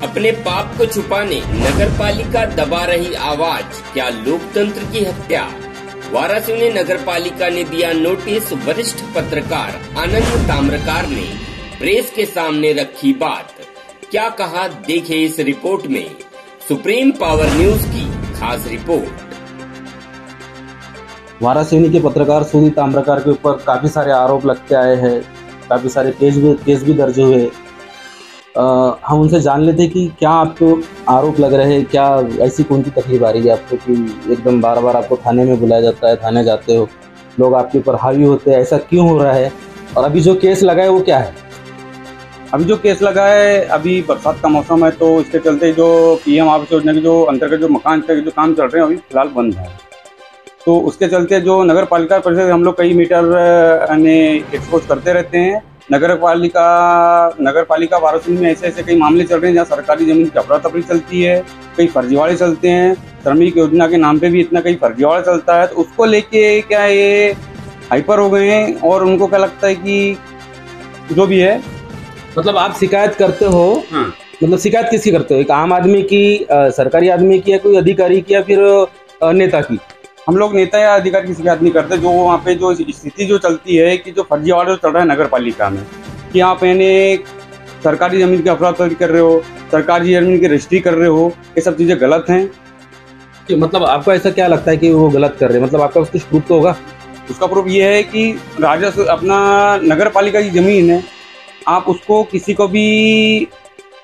अपने पाप को छुपाने नगरपालिका दबा रही आवाज, क्या लोकतंत्र की हत्या? वारासिवनी नगरपालिका ने दिया नोटिस। वरिष्ठ पत्रकार आनंद ताम्रकार ने प्रेस के सामने रखी बात। क्या कहा, देखे इस रिपोर्ट में। सुप्रीम पावर न्यूज की खास रिपोर्ट। वारासिवनी के पत्रकार सुधीर ताम्रकार के ऊपर काफी सारे आरोप लगते आए हैं, काफी सारे केस भी दर्ज हुए। हम उनसे जान लेते कि क्या आपको आरोप लग रहे हैं, क्या ऐसी कौन सी तकलीफ आ रही है आपको कि एकदम बार बार आपको थाने में बुलाया जाता है, थाने जाते हो, लोग आपके ऊपर हावी होते हैं, ऐसा क्यों हो रहा है? और अभी जो केस लगा है वो क्या है? अभी जो केस लगा है, अभी बरसात का मौसम है तो इसके चलते जो पीएम आवास योजना के जो अंतर्गत जो मकान के जो काम चल रहे हैं अभी फिलहाल बंद है। तो उसके चलते जो नगर पालिका परिषद हम लोग कई मीटर ने एक्सपोज करते रहते हैं। नगर पालिका वारासिवनी में ऐसे कई मामले चल रहे हैं जहाँ सरकारी जमीन की अफरा तफरी चलती है, कई फर्जीवाड़े चलते हैं। श्रमिक योजना के नाम पे भी इतना कई फर्जीवाड़ा चलता है, तो उसको लेके क्या ये हाइपर हो गए हैं और उनको क्या लगता है कि जो भी है, मतलब आप शिकायत करते हो। हाँ। मतलब शिकायत किसकी करते हो? एक आम आदमी की, सरकारी आदमी की, या कोई अधिकारी की, या फिर नेता की? हम लोग नेता या अधिकारी की शिकायत नहीं करते। जो वहाँ पे जो स्थिति जो चलती है कि जो फर्जीवाड़ा चल रहा है नगर पालिका में, कि आप सरकारी जमीन की अफरा तफरी कर रहे हो, सरकारी जमीन की रजिस्ट्री कर रहे हो, ये सब चीज़ें गलत हैं। कि मतलब आपको ऐसा क्या लगता है कि वो गलत कर रहे हैं? मतलब आपका कुछ प्रूफ तो होगा? उसका प्रूफ ये है कि राजस्व अपना नगर पालिका की ज़मीन है, आप उसको किसी को भी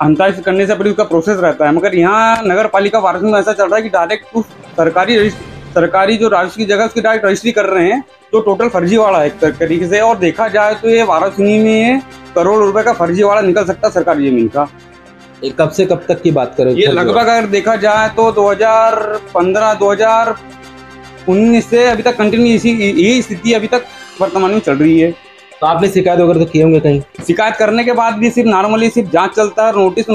हस्तांतरित करने से पहले उसका प्रोसेस रहता है। मगर यहाँ नगर पालिका वारासिवनी में ऐसा चल रहा है कि डायरेक्ट उस सरकारी जो राजस्व की जगह उसकी डायरेक्ट रजिस्ट्री कर रहे हैं, तो टोटल फर्जीवाड़ा है एक तरीके से। और देखा जाए तो ये वारासिवनी में करोड़ रुपए का फर्जीवाड़ा निकल सकता है सरकारी जमीन का। कब से कब तक की बात करें? ये लगभग अगर देखा जाए तो 2015-2019 से अभी तक कंटिन्यू यही स्थिति अभी तक वर्तमान में चल रही है। तो आपने शिकायत वगैरह तो किए होंगे कहीं? शिकायत करने के बाद भी सिर्फ नॉर्मली सिर्फ जांच चलता है, नोटिस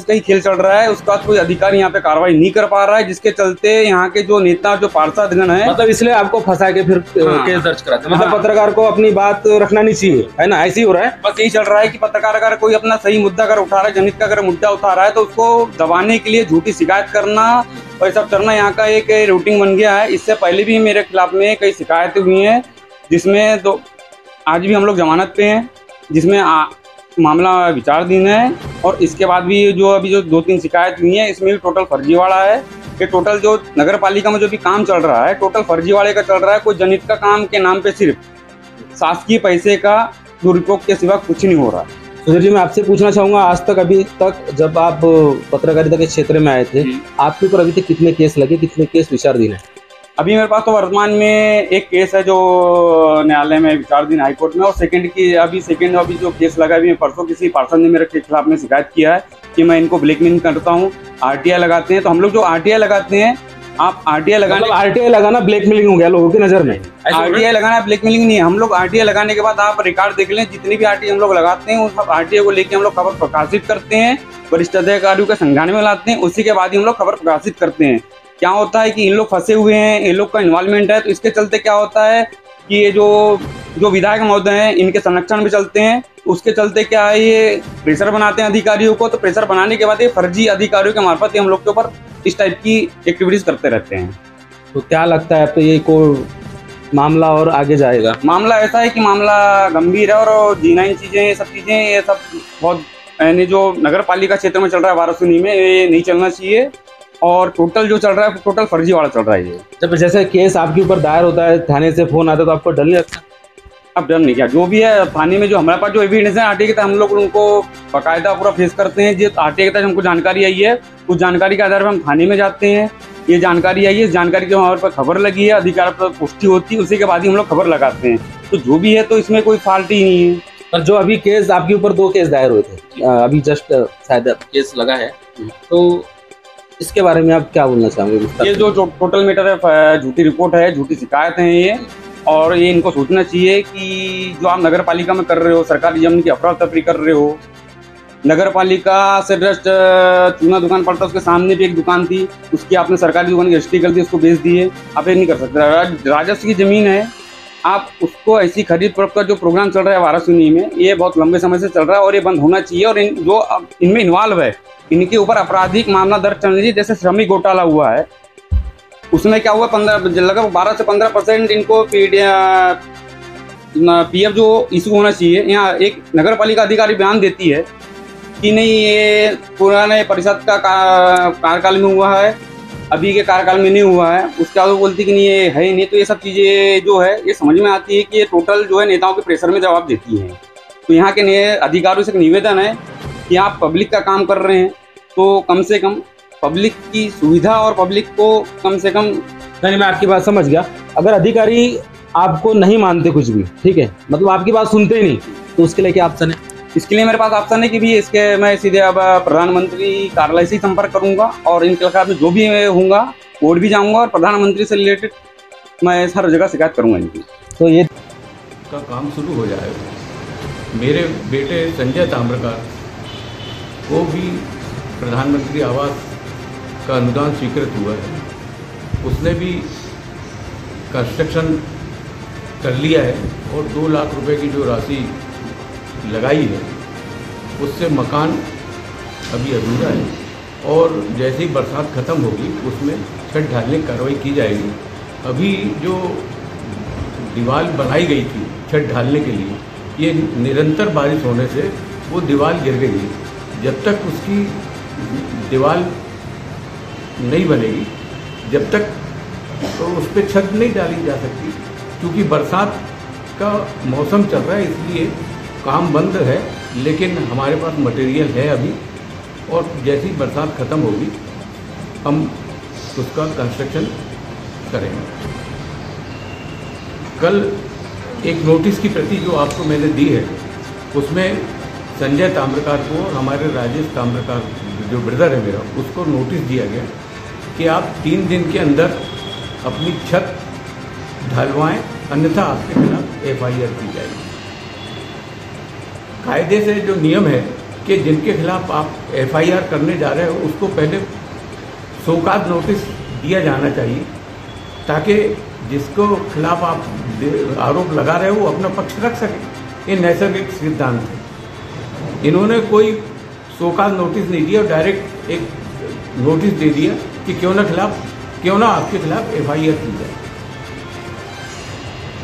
का ही खेल चल रहा है। उसका कोई अधिकारी यहाँ पे कार्रवाई नहीं कर पा रहा है, जिसके चलते यहाँ के जो नेता जो पार्षदगण है, मतलब इसलिए आपको फंसा के फिर केस दर्ज कराते हैं। मतलब पत्रकार को अपनी बात रखना नहीं चाहिए, है ना? ऐसे ही हो रहा है। बस यही चल रहा है कि पत्रकार अगर कोई अपना सही मुद्दा अगर उठा रहा है, जनहित का अगर मुद्दा उठा रहा है, तो उसको दबाने के लिए झूठी शिकायत करना और सब करना यहाँ का एक रूटीन बन गया है। इससे पहले भी मेरे खिलाफ में कई शिकायतें हुई हैं, जिसमें आज भी हम लोग जमानत पे हैं, जिसमें मामला विचाराधीन है। और इसके बाद भी अभी जो 2-3 शिकायत हुई हैं, इसमें भी टोटल फर्जीवाड़ा है। कि टोटल जो नगर पालिका में जो भी काम चल रहा है टोटल फर्जीवाड़े का चल रहा है। कोई जनहित का काम के नाम पे सिर्फ शासकीय पैसे का दुरुपयोग के सिवा कुछ नहीं हो रहा। सुधीर जी, मैं आपसे पूछना चाहूँगा, आज तक अभी तक जब आप पत्रकारिता के क्षेत्र में आए थे, आपके ऊपर अभी तक कितने केस लगे, कितने केस विचाराधीन है? अभी मेरे पास तो वर्तमान में एक केस है जो न्यायालय में विचाराधीन हाईकोर्ट में, और सेकंड अभी जो केस लगा है, परसों किसी पार्षद ने मेरे खिलाफ में शिकायत किया है कि मैं इनको ब्लैकमेलिंग करता हूँ, आरटीआई लगाते हैं। तो हम लोग जो आरटीआई लगाते हैं, आप आरटीआई लगाना ब्लैकमेलिंग हो गया लोगों की नज़र में? आरटीआई लगाना ब्लैकमेलिंग नहीं है। हम लोग आरटीआई लगाने के बाद आप रिकॉर्ड देख लें, जितनी भी आरटीआई हम लोग लगाते हैं, उस सब आरटीआई को लेके हम लोग खबर प्रकाशित करते हैं, वरिष्ठ अधिकारियों के संज्ञान में लाते हैं, उसी के बाद ही हम लोग खबर प्रकाशित करते हैं। क्या होता है कि इन लोग फंसे हुए हैं, इन लोग का इन्वॉल्वमेंट है, तो इसके चलते क्या होता है कि ये जो विधायक महोदय हैं, इनके संरक्षण में चलते हैं। उसके चलते क्या है, ये प्रेशर बनाते हैं अधिकारियों को, तो प्रेशर बनाने के बाद ये फर्जी अधिकारियों के मार्फत हम लोग के ऊपर इस टाइप की एक्टिविटीज करते रहते हैं। तो क्या लगता है आपको, ये कोई मामला और आगे जाएगा? मामला ऐसा है कि मामला गंभीर है, और जीनाइन चीजें ये सब बहुत यानी जो नगर पालिका क्षेत्र में चल रहा है वारासिवनी में, ये नहीं चलना चाहिए। और टोटल जो चल रहा है टोटल फर्जीवाड़ा चल रहा है ये। जब जैसे केस आपके ऊपर दायर होता है, थाने से फोन आता है, तो आपको डर नहीं लगता? अब डर नहीं, क्या जो भी है थाने में जो हमारे पास जो एविडेंस है आरटीआई के तहत, हम लोग उनको बाकायदा पूरा फेस करते हैं। जो आरटीआई के तहत हमको जानकारी आई है, उस जानकारी के आधार पर हम थाने में जाते हैं। ये जानकारी आई है, इस जानकारी की हमारे पास खबर लगी है, अधिकारी पर पुष्टि होती है, उसी के बाद ही हम लोग खबर लगाते हैं। तो जो भी है, तो इसमें कोई फॉल्ट ही नहीं है। पर जो अभी केस आपके ऊपर 2 केस दायर हुए थे, अभी जस्ट शायद केस लगा है, तो इसके बारे में आप क्या बोलना चाहोगे? ये जो टोटल मैटर है, झूठी रिपोर्ट है, झूठी शिकायत है ये। और ये इनको सोचना चाहिए कि जो आप नगर पालिका में कर रहे हो, सरकारी जमीन की अफरा तफरी कर रहे हो। नगर पालिका से जस्ट चूना दुकान पड़ता है, उसके सामने भी एक दुकान थी, उसकी आपने सरकारी दुकान की रजिस्ट्री कर दी, उसको बेच दिए। आप ये नहीं कर सकते। राजस्व की जमीन है, आप उसको ऐसी खरीद फरोख्त का जो प्रोग्राम चल रहा है वाराणसी में, ये बहुत लंबे समय से चल रहा है और ये बंद होना चाहिए। और जो इनमें इन्वॉल्व है, इनके ऊपर आपराधिक मामला दर्ज चल रही है। जैसे श्रमिक घोटाला हुआ है, उसमें क्या हुआ, 15 लगभग 12 से 15% इनको पीएफ जो इशू होना चाहिए। यहाँ एक नगर पालिका अधिकारी बयान देती है कि नहीं, ये पुराने परिषद का कार्यकाल में हुआ है, अभी के कार्यकाल में नहीं हुआ है। उसके बाद वो बोलती कि नहीं, ये है ही नहीं। तो ये सब चीज़ें जो है ये समझ में आती है कि ये टोटल जो है नेताओं के प्रेशर में जवाब देती हैं। तो यहाँ के नए अधिकारियों से एक निवेदन है कि आप पब्लिक का काम कर रहे हैं तो कम से कम पब्लिक की सुविधा और पब्लिक को कम से कम। नहीं, मैं आपकी बात समझ गया। अगर अधिकारी आपको नहीं मानते कुछ भी, ठीक है, मतलब आपकी बात सुनते ही नहीं, तो उसके लिए क्या ऑप्शन है? इसके लिए मेरे पास ऑप्शन है कि भी इसके मैं सीधे अब प्रधानमंत्री कार्यालय से ही संपर्क करूंगा और इनके खिलाफ जो भी होऊंगा कोर्ट भी जाऊंगा और प्रधानमंत्री से रिलेटेड मैं हर जगह शिकायत करूंगा इनकी। तो ये का काम शुरू हो जाएगा। मेरे बेटे संजय ताम्रकार को भी प्रधानमंत्री आवास का अनुदान स्वीकृत हुआ है। उसने भी कंस्ट्रक्शन कर लिया है और 2 लाख रुपए की जो राशि लगाई है उससे मकान अभी अधूरा है और जैसे ही बरसात ख़त्म होगी उसमें छत ढालने की कार्रवाई की जाएगी। अभी जो दीवार बनाई गई थी छत ढालने के लिए, ये निरंतर बारिश होने से वो दीवार गिर गई है। जब तक उसकी दीवार नहीं बनेगी, जब तक तो उस पर छत नहीं डाली जा सकती। क्योंकि बरसात का मौसम चल रहा है इसलिए काम बंद है, लेकिन हमारे पास मटेरियल है अभी और जैसी बरसात ख़त्म होगी हम उसका कंस्ट्रक्शन करेंगे। कल एक नोटिस की प्रति जो आपको मैंने दी है उसमें संजय ताम्रकार को, हमारे राजेश ताम्रकार जो ब्रदर है मेरा, उसको नोटिस दिया गया कि आप 3 दिन के अंदर अपनी छत ढलवाएं, अन्यथा आपके खिलाफ एफआईआर की जाएगी। कायदे से जो नियम है कि जिनके खिलाफ आप एफआईआर करने जा रहे हो उसको पहले शोकाज नोटिस दिया जाना चाहिए, ताकि जिसको खिलाफ आप आरोप लगा रहे हो वो अपना पक्ष रख सके। ये नैसर्गिक सिद्धांत है। इन्होंने कोई शोकाज नोटिस नहीं दिया और डायरेक्ट एक नोटिस दे दिया कि क्यों ना आपके खिलाफ एफआईआर की जाए।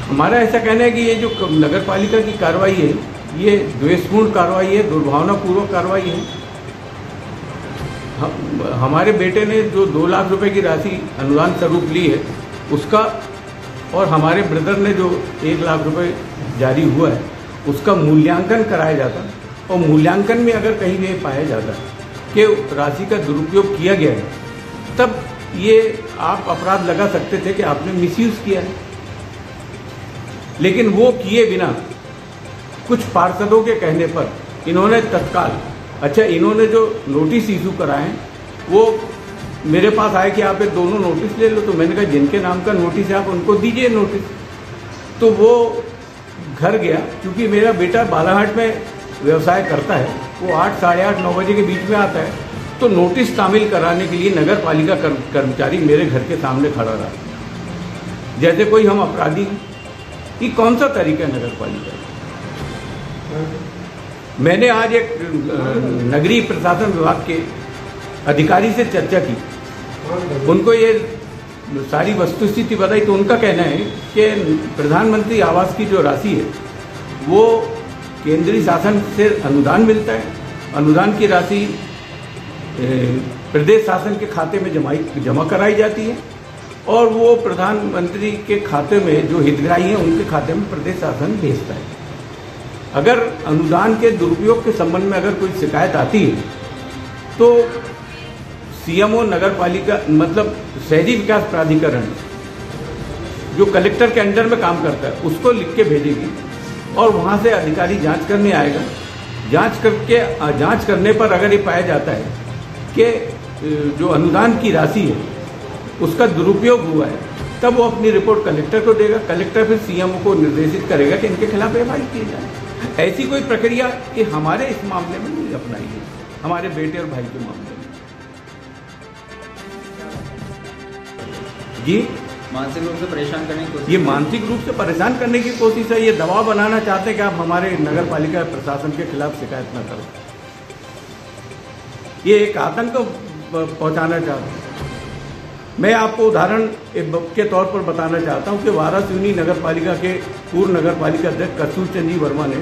हमारा ऐसा कहना है कि ये जो नगर पालिका की कार्रवाई है ये द्वेषपूर्ण कार्रवाई है, दुर्भावनापूर्वक कार्रवाई है। हमारे बेटे ने जो 2 लाख रुपए की राशि अनुदान स्वरूप ली है उसका, और हमारे ब्रदर ने जो 1 लाख रुपए जारी हुआ है उसका मूल्यांकन कराया जाता, और मूल्यांकन में अगर कहीं भी पाया जाता कि राशि का दुरुपयोग किया गया है, तब ये आप अपराध लगा सकते थे कि आपने मिसयूज किया है। लेकिन वो किए बिना कुछ पार्षदों के कहने पर इन्होंने तत्काल, अच्छा इन्होंने जो नोटिस इशू कराए हैं वो मेरे पास आए कि आप ये दोनों नोटिस ले लो। तो मैंने कहा जिनके नाम का नोटिस है आप उनको दीजिए नोटिस। तो वो घर गया, क्योंकि मेरा बेटा बालाघाट में व्यवसाय करता है, वो 8, साढ़े 8, 9 बजे के बीच में आता है। तो नोटिस शामिल कराने के लिए नगर पालिका कर्मचारी मेरे घर के सामने खड़ा रहा, जैसे कोई हम अपराधी। ये कौन सा तरीका है नगर पालिका? मैंने आज एक नगरीय प्रशासन विभाग के अधिकारी से चर्चा की, उनको ये सारी वस्तुस्थिति बताई। तो उनका कहना है कि प्रधानमंत्री आवास की जो राशि है वो केंद्रीय शासन से अनुदान मिलता है, अनुदान की राशि प्रदेश शासन के खाते में जमा कराई जाती है, और वो प्रधानमंत्री के खाते में जो हितग्राही हैं उनके खाते में प्रदेश शासन भेजता है। अगर अनुदान के दुरुपयोग के संबंध में अगर कोई शिकायत आती है तो सीएमओ नगर पालिका मतलब शहरी विकास प्राधिकरण जो कलेक्टर के अंडर में काम करता है उसको लिख के भेजेगी, और वहाँ से अधिकारी जांच करने आएगा। जांच करने पर अगर ये पाया जाता है कि जो अनुदान की राशि है उसका दुरुपयोग हुआ है, तब वो अपनी रिपोर्ट कलेक्टर को देगा। कलेक्टर फिर सीएमओ को निर्देशित करेगा कि इनके खिलाफ एफआईआर की जाए। ऐसी कोई प्रक्रिया ये हमारे इस मामले में नहीं अपनाई गई, हमारे बेटे और भाई के मामले में। जी मानसिक रूप से परेशान करने की कोशिश। ये मानसिक रूप से परेशान करने की कोशिश है। ये दबाव बनाना चाहते हैं कि आप हमारे नगर पालिका प्रशासन के खिलाफ शिकायत न करो। ये एक आतंक पहुंचाना चाहते हैं। मैं आपको उदाहरण के तौर पर बताना चाहता हूं कि वारासिवनी नगर पालिका के पूर्व नगर पालिका अध्यक्ष कस्तूर चंद जी वर्मा ने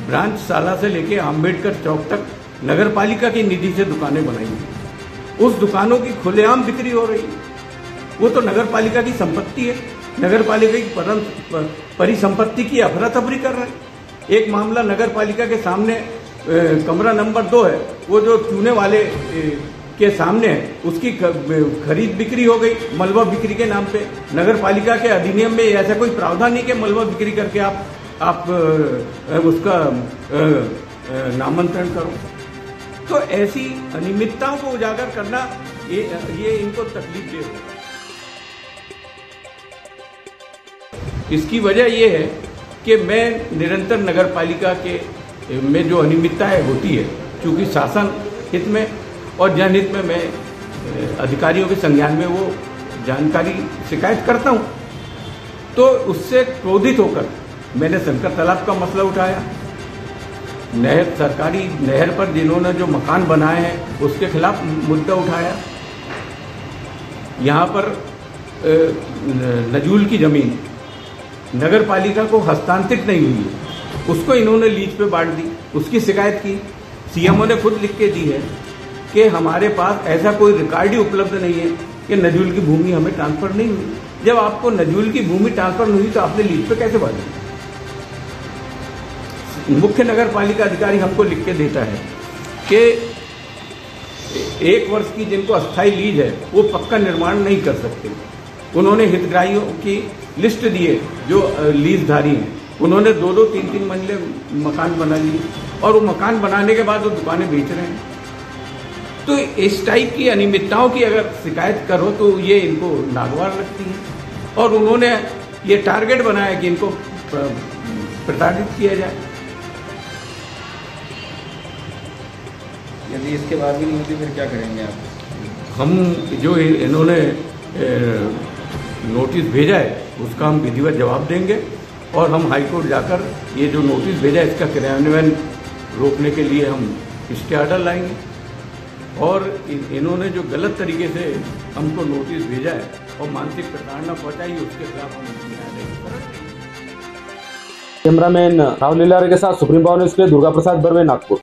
ब्रांच शाला से लेकर आम्बेडकर चौक तक नगर पालिका की निधि से दुकानें बनाई। उस दुकानों की खुलेआम बिक्री हो रही है। वो तो नगर पालिका की संपत्ति है। नगर पालिका की परिसंपत्ति की अफरा तफरी कर रहे हैं। एक मामला नगर पालिका के सामने कमरा नंबर 2 है, वो जो चूने वाले के सामने है, उसकी खरीद बिक्री हो गई मलबा बिक्री के नाम पे। नगर पालिका के अधिनियम में ऐसा कोई प्रावधान नहीं कि मलबा बिक्री करके आप उसका नामांतरण करो। तो ऐसी अनियमितताओं को उजागर करना ये इनको तकलीफ दे होगा। इसकी वजह यह है कि मैं निरंतर नगर पालिका के में जो अनियमितताएं होती है, चूंकि शासन हित में और जनहित में मैं अधिकारियों के संज्ञान में वो जानकारी शिकायत करता हूं, तो उससे क्रोधित होकर मैंने शंकर तालाब का मसला उठाया। सरकारी नहर पर जिन्होंने जो मकान बनाए हैं उसके खिलाफ मुद्दा उठाया। यहाँ पर नजूल की जमीन नगर पालिका को हस्तांतरित नहीं हुई है, उसको इन्होंने लीज पे बांट दी, उसकी शिकायत की। सीएमओ ने खुद लिख के दी है कि हमारे पास ऐसा कोई रिकॉर्ड ही उपलब्ध नहीं है कि नजूल की भूमि हमें ट्रांसफर नहीं हुई। जब आपको नजूल की भूमि ट्रांसफर नहीं हुई तो आपने लीज पे कैसे बांटी? मुख्य नगर पालिका अधिकारी हमको लिख के देता है कि 1 वर्ष की जिनको अस्थायी लीज है वो पक्का निर्माण नहीं कर सकते। उन्होंने हितग्राहियों की लिस्ट दी है जो लीजधारी हैं, उन्होंने 2-2, 3-3 मंजिले मकान बना लिए और वो मकान बनाने के बाद वो दुकानें बेच रहे हैं। तो इस टाइप की अनियमितताओं की अगर शिकायत करो तो ये इनको नागवार लगती है और उन्होंने ये टारगेट बनाया कि इनको प्रताड़ित किया जाए। यदि इसके बाद भी नहीं होती फिर क्या करेंगे आप? हम जो इन्होंने नोटिस भेजा है उसका हम विधिवत जवाब देंगे और हम हाईकोर्ट जाकर ये जो नोटिस भेजा है इसका क्रियान्वयन रोकने के लिए हम स्टे ऑर्डर लाएंगे। और इन्होंने जो गलत तरीके से हमको नोटिस भेजा है और मानसिक प्रताड़ना पहुंचाई उसके खिलाफ हम न्यायालय करेंगे। कैमरामैन राहुल लीलारे के साथ सुप्रीम पावर न्यूज़ के लिए दुर्गा प्रसाद बर्वे, नागपुर।